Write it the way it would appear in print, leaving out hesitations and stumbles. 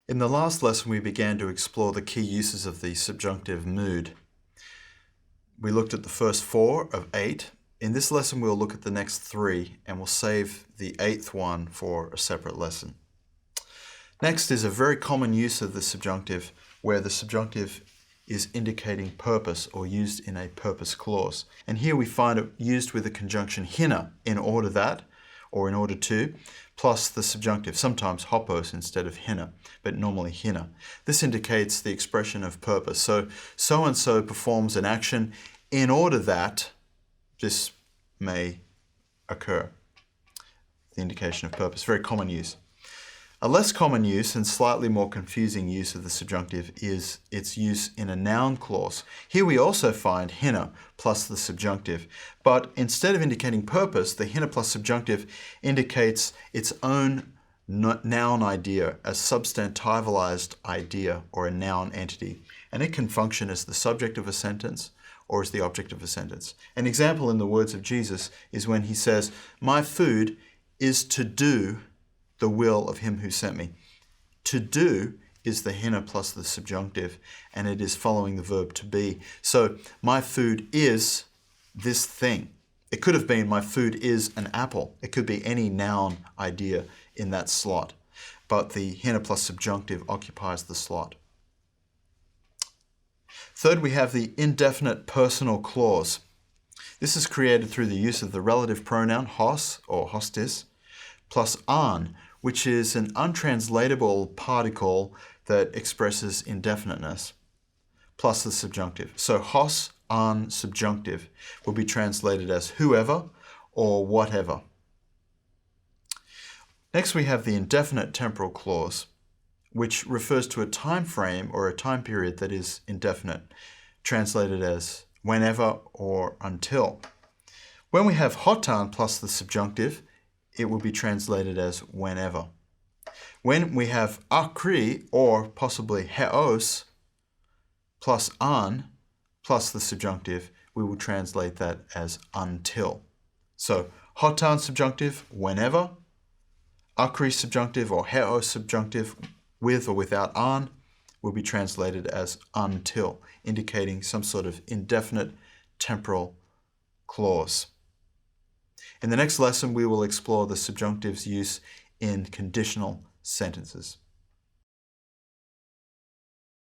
In the last lesson, we began to explore the key uses of the subjunctive mood. We looked at the first 4 of 8. In this lesson, we'll look at the next 3, and we'll save the 8th one for a separate lesson. Next is a very common use of the subjunctive, where the subjunctive is indicating purpose or used in a purpose clause. And here we find it used with the conjunction hina, in order that, or in order to, plus the subjunctive, sometimes hopos instead of hina, but normally hina. This indicates the expression of purpose. So-and-so performs an action in order that this may occur. The indication of purpose, very common use. A less common use and slightly more confusing use of the subjunctive is its use in a noun clause. Here we also find hina plus the subjunctive, but instead of indicating purpose, the hina plus subjunctive indicates its own noun idea, a substantivalized idea or a noun entity, and it can function as the subject of a sentence or as the object of a sentence. An example in the words of Jesus is when he says, "My food is to do the will of him who sent me." To do is the hina plus the subjunctive, and it is following the verb to be. So my food is this thing. It could have been my food is an apple. It could be any noun idea in that slot, but the hina plus subjunctive occupies the slot. Third, we have the indefinite personal clause. This is created through the use of the relative pronoun hos or hostis plus an, which is an untranslatable particle that expresses indefiniteness, plus the subjunctive. So hos, an, subjunctive will be translated as whoever or whatever. Next we have the indefinite temporal clause, which refers to a time frame or a time period that is indefinite, translated as whenever or until. When we have hotan plus the subjunctive, it will be translated as whenever. When we have akri or possibly heos plus an plus the subjunctive, we will translate that as until. So hotan subjunctive, whenever, akri subjunctive or heos subjunctive with or without an will be translated as until, indicating some sort of indefinite temporal clause. In the next lesson, we will explore the subjunctive's use in conditional sentences.